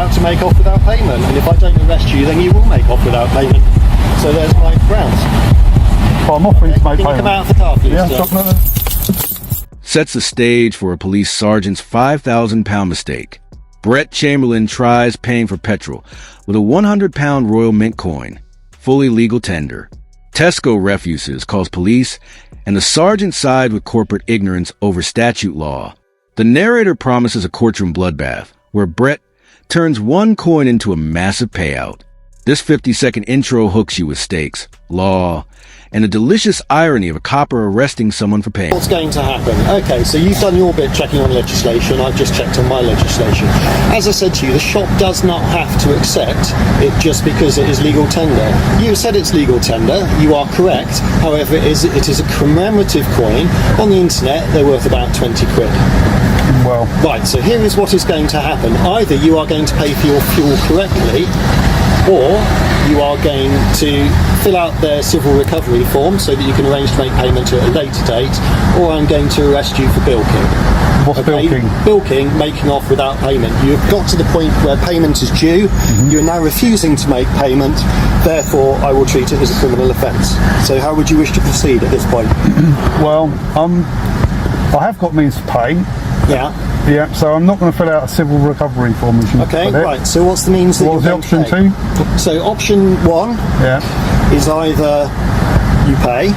about to make off without payment, and if I don't arrest you, then you will make off without payment. So there's my grounds. Well, I'm offering to make Can payment. you come out of the car, please? Yeah, Sets the stage for a police sergeant's £5,000 mistake. Brett Chamberlain tries paying for petrol with a £100 Royal Mint coin, fully legal tender. Tesco refuses, calls police, and the sergeant side with corporate ignorance over statute law. The narrator promises a courtroom bloodbath, where Brett turns one coin into a massive payout. This 50-second intro hooks you with stakes, law, and the delicious irony of a copper arresting someone for paying. What's going to happen? Okay, so you've done your bit checking on legislation. I've just checked on my legislation. As I said to you, the shop does not have to accept it just because it is legal tender. You said it's legal tender. You are correct. However, it is a commemorative coin. On the internet, they're worth about 20 quid. Well, right, so here is what is going to happen. Either you are going to pay for your fuel correctly, or you are going to fill out their civil recovery form so that you can arrange to make payment at a later date, or I'm going to arrest you for bilking. What's bilking? Bilking, making off without payment. You've got to the point where payment is due. You're now refusing to make payment, therefore I will treat it as a criminal offence. So how would you wish to proceed at this point? Well, I have got means to pay. Yeah. Yeah, so I'm not going to fill out a civil recovery form. Okay, right, so what's the means that what was the option two? So option one is either you pay,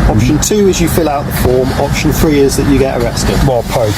option two is you fill out the form, option three is that you get arrested. Well, pay.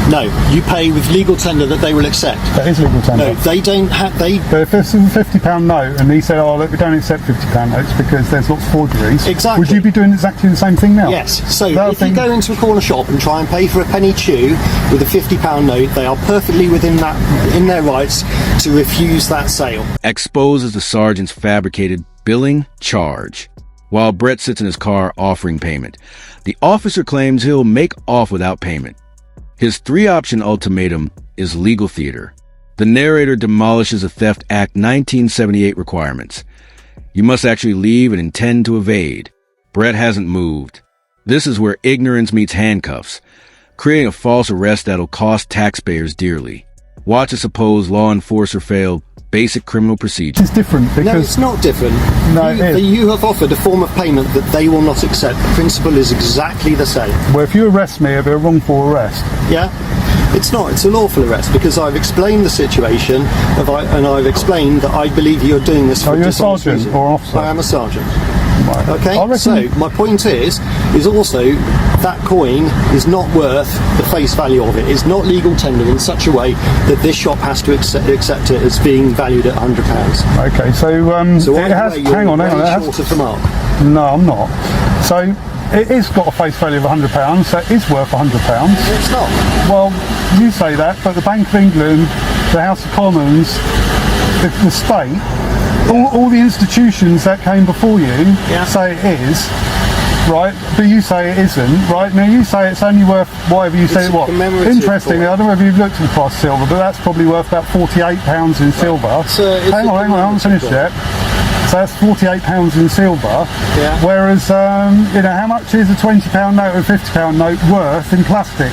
No, you pay with legal tender that they will accept. That is legal tender. No, they don't have... But if this is a £50 note and he said, oh look, we don't accept £50 notes because there's lots of forgeries. Exactly. Would you be doing exactly the same thing now? Yes. So if you go into a corner shop and try and pay for a penny chew with a £50 note, they are perfectly within their rights to refuse that sale. Exposes the sergeant's fabricated billing charge. While Brett sits in his car offering payment, the officer claims he'll make off without payment. His three-option ultimatum is legal theater. The narrator demolishes the Theft Act 1978 requirements. You must actually leave and intend to evade. Brett hasn't moved. This is where ignorance meets handcuffs, creating a false arrest that'll cost taxpayers dearly. Watch a supposed law enforcer fail basic criminal procedure. It's different because... No, it's not different. No, you have offered a form of payment that they will not accept. The principle is exactly the same. Well, if you arrest me, it'll be a wrongful arrest. Yeah? It's not. It's a lawful arrest because I've explained the situation and I've explained that I believe you're doing this for a sergeant reason. or an officer? I am a sergeant. Right. Okay, so my point is also that coin is not worth the face value of it. It's not legal tender in such a way that this shop has to accept it as being valued at £100. Okay, so it has. Hang on. Short of the mark. No, I'm not. So it is got a face value of £100. So it is worth £100. It's not. Well, you say that, but the Bank of England, the House of Commons, the state. All the institutions that came before you say it is, right? But you say it isn't, right? Now you say it's only worth whatever you say it was. Interestingly, I don't know if you've looked at the price of silver, but that's probably worth about £48 in silver. Hang on, I haven't finished yet. So that's £48 in silver. Yeah. Whereas, how much is a £20 note or a £50 note worth in plastic?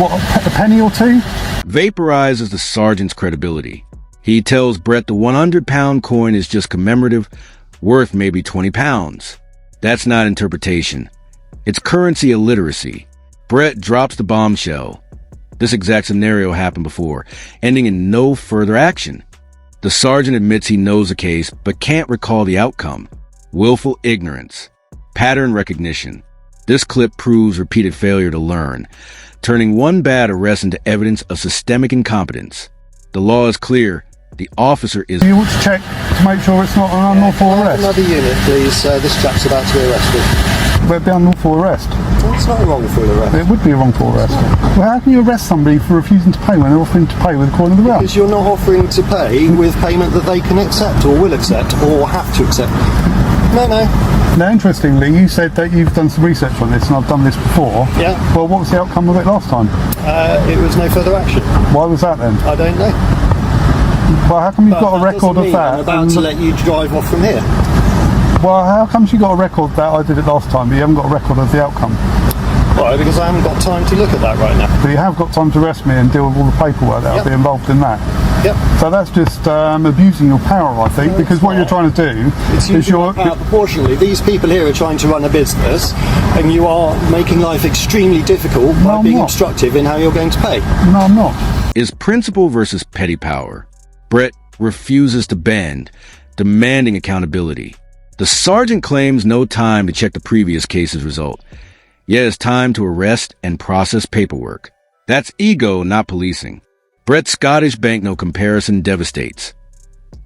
What, a penny or two? Vaporizes the sergeant's credibility. He tells Brett the £100 coin is just commemorative, worth maybe £20. That's not interpretation. It's currency illiteracy. Brett drops the bombshell. This exact scenario happened before, ending in no further action. The sergeant admits he knows the case, but can't recall the outcome. Willful ignorance. Pattern recognition. This clip proves repeated failure to learn, turning one bad arrest into evidence of systemic incompetence. The law is clear. The officer is... You want to check to make sure it's not an unlawful arrest? Another unit, please. This chap's about to be arrested. Well, it'd be unlawful arrest. Well, it's not a wrongful arrest. It would be a wrongful arrest. Well, how can you arrest somebody for refusing to pay when they're offering to pay with a coin of the realm? Because you're not offering to pay with payment that they can accept, or will accept, or have to accept. No. Now, interestingly, you said that you've done some research on this, and I've done this before. Yeah. Well, what was the outcome of it last time? It was no further action. Why was that then? I don't know. Well, how come you've got a record of that? I'm about to let you drive off from here. Well, how come you got a record that I did it last time, but you haven't got a record of the outcome? Why? Because I haven't got time to look at that right now. But you have got time to arrest me and deal with all the paperwork that'll be involved in that. Yep. So that's just abusing your power, I think, No, because what you're trying to do It's is using power proportionally. These people here are trying to run a business, and you are making life extremely difficult by I'm being not. obstructive in how you're going to pay. No, I'm not. Is principle versus petty power. Brett refuses to bend, demanding accountability. The sergeant claims no time to check the previous case's result. Yet it's time to arrest and process paperwork. That's ego, not policing. Brett's Scottish banknote comparison devastates.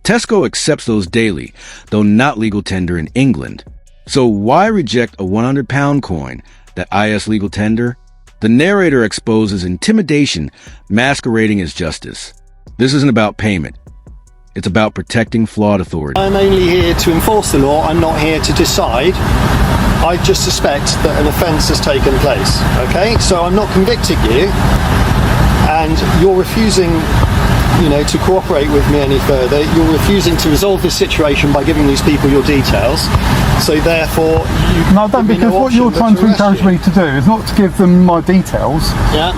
Tesco accepts those daily, though not legal tender in England. So why reject a £100 coin that IS legal tender? The narrator exposes intimidation masquerading as justice. This isn't about payment. It's about protecting flawed authority. I'm only here to enforce the law. I'm not here to decide. I just suspect that an offence has taken place. Okay? So I'm not convicting you, and you're refusing, to cooperate with me any further. You're refusing to resolve this situation by giving these people your details. So therefore, No, I don't, because what you're trying to encourage me to do is not to give them my details,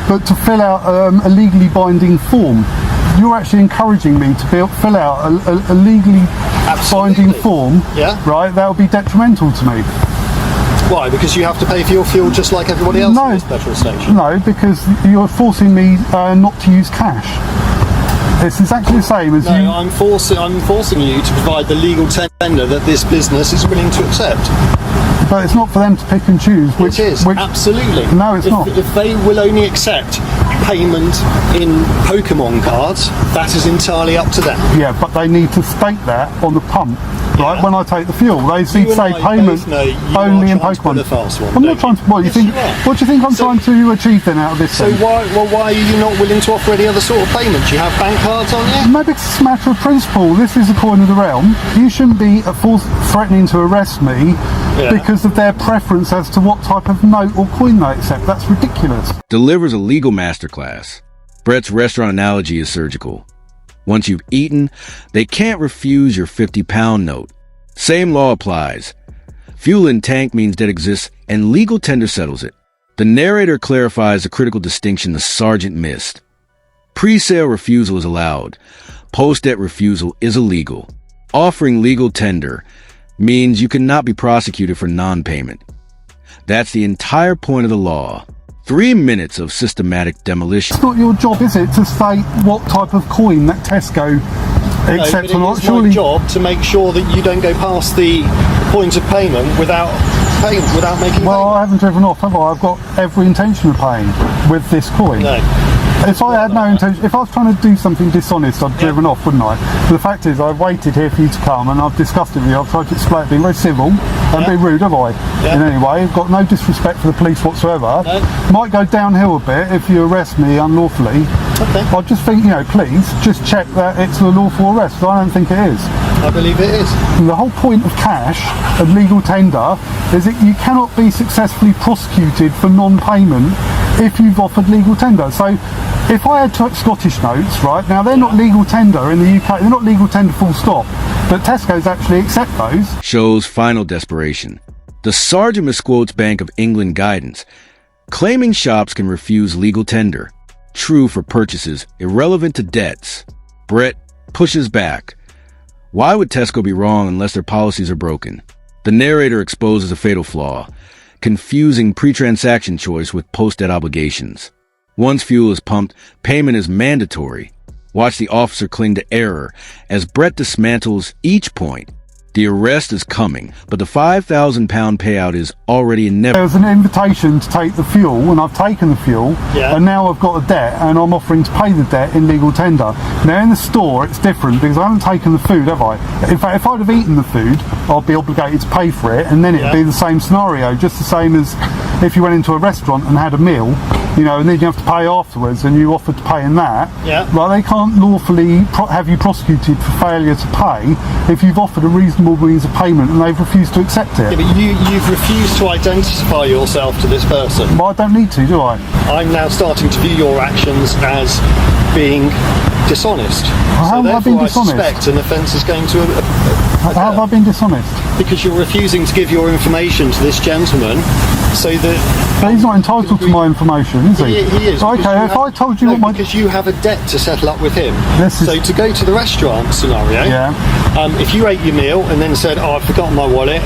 but to fill out a legally binding form. You're actually encouraging me to fill out a legally binding form, right? That would be detrimental to me. Why? Because you have to pay for your fuel just like everybody else in this petrol station? No, because you're forcing me not to use cash. It's exactly the same as you... No, I'm forcing you to provide the legal tender that this business is willing to accept. But it's not for them to pick and choose which... It is, absolutely. No, it's not. If they will only accept payment in Pokemon cards, that is entirely up to them. Yeah, but they need to state that on the pump, right, when I take the fuel. They need to say payment only in Pokemon. I'm not trying to... What do you think I'm trying to achieve then out of this? So why are you not willing to offer any other sort of payment? Do you have bank cards on you? Maybe it's a matter of principle. This is a coin of the realm. You shouldn't be threatening to arrest me because of their preference as to what type of note or coin they accept. That's ridiculous. Delivers a legal masterclass. Brett's restaurant analogy is surgical. Once you've eaten, they can't refuse your £50 note. Same law applies. Fuel in tank means debt exists, and legal tender settles it. The narrator clarifies the critical distinction the sergeant missed. Pre-sale refusal is allowed. Post-debt refusal is illegal. Offering legal tender means you cannot be prosecuted for non-payment. That's the entire point of the law. 3 minutes of systematic demolition. It's not your job, is it, to say what type of coin that Tesco accepts or not? It's my job to make sure that you don't go past the point of payment without making Well, payment. I haven't driven off, have I? I've got every intention of paying with this coin. No. If I had no intention, if I was trying to do something dishonest, I'd driven off, wouldn't I? But the fact is, I've waited here for you to come, and I've discussed it with you. I've tried to explain it, being very civil, and be rude, have I? In any way, I've got no disrespect for the police whatsoever. Might go downhill a bit if you arrest me unlawfully. Okay. I just think, please just check that it's a lawful arrest. I don't think it is. I believe it is. And the whole point of cash and legal tender is that you cannot be successfully prosecuted for non-payment if you've offered legal tender. So if I had Scottish notes, right, now they're not legal tender in the UK, they're not legal tender full stop, but Tesco's actually accept those. Shows final desperation. The sergeant misquotes Bank of England guidance, claiming shops can refuse legal tender. True for purchases, irrelevant to debts. Brett pushes back. Why would Tesco be wrong unless their policies are broken? The narrator exposes a fatal flaw, confusing pre-transaction choice with post-debt obligations. Once fuel is pumped, payment is mandatory. Watch the officer cling to error as Brett dismantles each point. The arrest is coming, but the £5,000 payout is already inevitable. There was an invitation to take the fuel, and I've taken the fuel, and now I've got a debt, and I'm offering to pay the debt in legal tender. Now in the store, it's different, because I haven't taken the food, have I? In fact, if I'd have eaten the food, I'd be obligated to pay for it, and then it'd be the same scenario, just the same as if you went into a restaurant and had a meal, and then you have to pay afterwards, and you offered to pay in that. Right, they can't lawfully have you prosecuted for failure to pay if you've offered a reasonable means of payment and they've refused to accept it. Yeah, but you've refused to identify yourself to this person. Well, I don't need to, do I? I'm now starting to view your actions as being dishonest. How have I been dishonest? I suspect an offence is going to How have I been dishonest? Because you're refusing to give your information to this gentleman, so that... But he's not entitled to my information, is he? He is. Okay, if I told you what my... Because you have a debt to settle up with him. This is... So to go to the restaurant scenario, if you ate your meal and then said, oh, I've forgotten my wallet,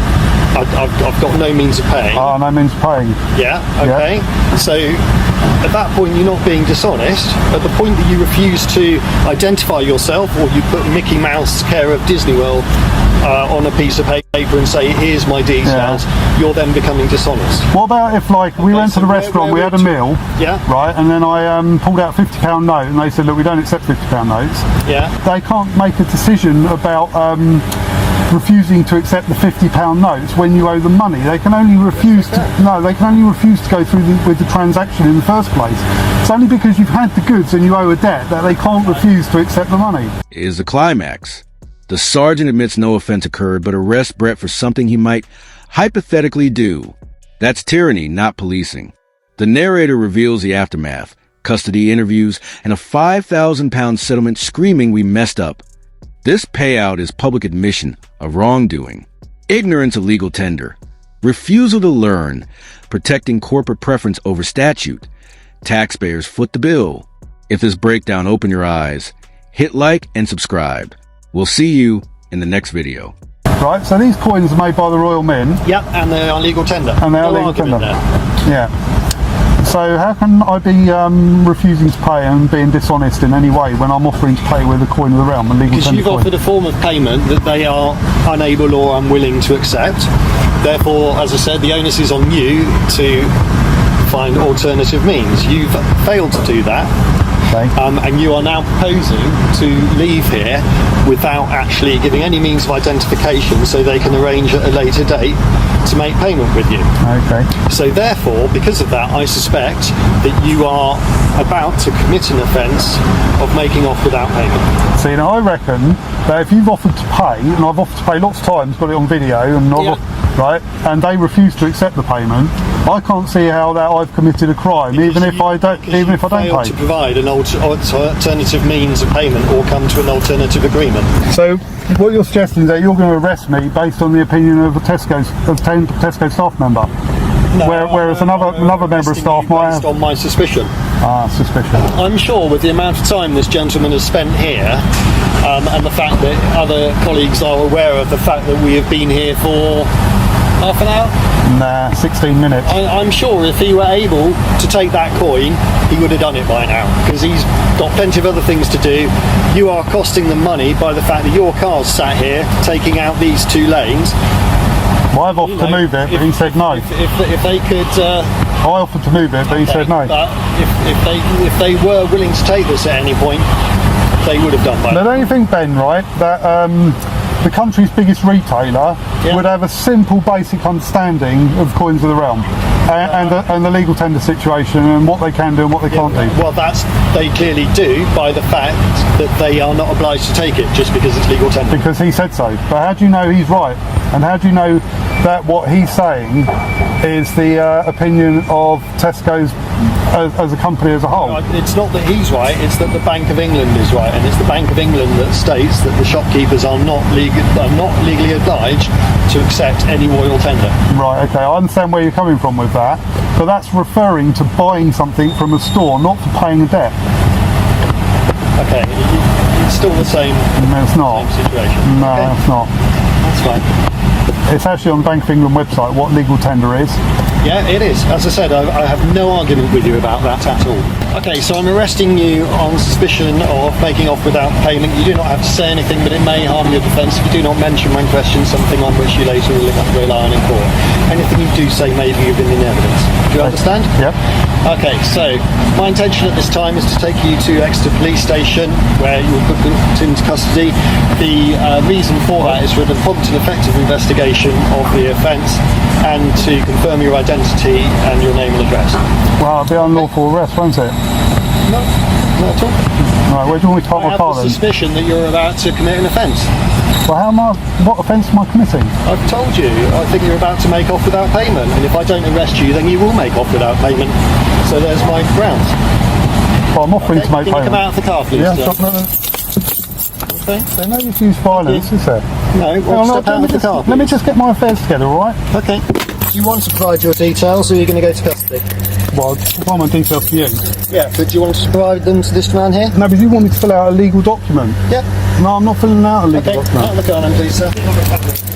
I've got no means of paying. Oh, no means of paying. Yeah, okay. Yeah. So at that point you're not being dishonest. At the point that you refuse to identify yourself, or you put Mickey Mouse care of Disney World on a piece of paper and say, here's my details, you're then becoming dishonest. What about if, like, we went to the restaurant, we had a meal, right, and then I pulled out a £50 note and they said, look, we don't accept £50 notes. Yeah. They can't make a decision about refusing to accept the £50 notes when you owe them money. They can only refuse they can only refuse to go through with the transaction in the first place. It's only because you've had the goods and you owe a debt that they can't refuse to accept the money. Is the climax. The sergeant admits no offense occurred, but arrests Brett for something he might hypothetically do. That's tyranny, not policing. The narrator reveals the aftermath, custody interviews, and a £5,000 settlement screaming we messed up. This payout is public admission of wrongdoing, ignorance of legal tender, refusal to learn, protecting corporate preference over statute. Taxpayers foot the bill. If this breakdown opened your eyes, hit like and subscribe. We'll see you in the next video. Right, so these coins are made by the Royal Mint. Yep, and they are legal tender. And they are legal tender. Yeah. So how can I be refusing to pay and being dishonest in any way when I'm offering to pay with a coin of the realm, a legal tender coin? Because you've offered a form of payment that they are unable or unwilling to accept. Therefore, as I said, the onus is on you to find alternative means. You've failed to do that. Okay. And you are now proposing to leave here without actually giving any means of identification, so they can arrange at a later date to make payment with you. Okay. So therefore, because of that, I suspect that you are about to commit an offence of making off without payment. See, now I reckon that if you've offered to pay, and I've offered to pay lots of times, got it on video, and right, and they refuse to accept the payment, I can't see how that I've committed a crime, even if I don't pay. To provide an alternative means of payment or come to an alternative agreement. So what you're suggesting is that you're going to arrest me based on the opinion of a Tesco staff member, whereas another member of staff might have. Based on my suspicion. Suspicion. I'm sure with the amount of time this gentleman has spent here, and the fact that other colleagues are aware of the fact that we have been here for half an hour? Nah, 16 minutes. I'm sure if he were able to take that coin, he would have done it by now, because he's got plenty of other things to do. You are costing them money by the fact that your car's sat here taking out these 2 lanes. Well, I've offered to move it, but he said no. If they could... I offered to move it, but he said no. But if they were willing to take this at any point, they would have done by now. Now, don't you think, Ben, right, that the country's biggest retailer would have a simple, basic understanding of coins of the realm and the legal tender situation and what they can do and what they can't do? Well, they clearly do by the fact that they are not obliged to take it just because it's legal tender. Because he said so. But how do you know he's right? And how do you know that what he's saying is the opinion of Tesco's as a company as a whole? It's not that he's right, it's that the Bank of England is right, and it's the Bank of England that states that the shopkeepers are not legally obliged to accept any royal tender. Right, okay, I understand where you're coming from with that, but that's referring to buying something from a store, not for paying a debt. Okay, it's still the same. No, it's not. Same situation. No, okay. It's not. That's fine. It's actually on the Bank of England website what legal tender is. Yeah, it is. As I said, I have no argument with you about that at all. Okay, so I'm arresting you on suspicion of making off without payment. You do not have to say anything, but it may harm your defence if you do not mention when questioned something on which you later rely on in court. Anything you do say may be given in evidence. Do you understand? Yep. Okay, so my intention at this time is to take you to Exeter Police Station, where you will be put into custody. The reason for that is for the prompt and effective investigation of the offence and to confirm your identity and your name and address. Well, it'll be unlawful arrest, won't it? No, not at all. Right, where do you want me to park my car then? I have the suspicion that you're about to commit an offence. Well, what offence am I committing? I've told you, I think you're about to make off without payment, and if I don't arrest you, then you will make off without payment. So there's my grounds. Well, I'm offering to make payment. Can you come out of the car, please? Yeah, stop. No. Okay. There's no use to use violence, is there? No, well, step out of the car. Let me just get my affairs together, all right? Okay. Do you want to provide your details, or are you going to go to custody? Well, I'll provide my details to you. Yeah. But do you want to provide them to this man here? No, but you want me to fill out a legal document. Yeah. No, I'm not filling out a legal Okay. document. Out of the car then, please, sir.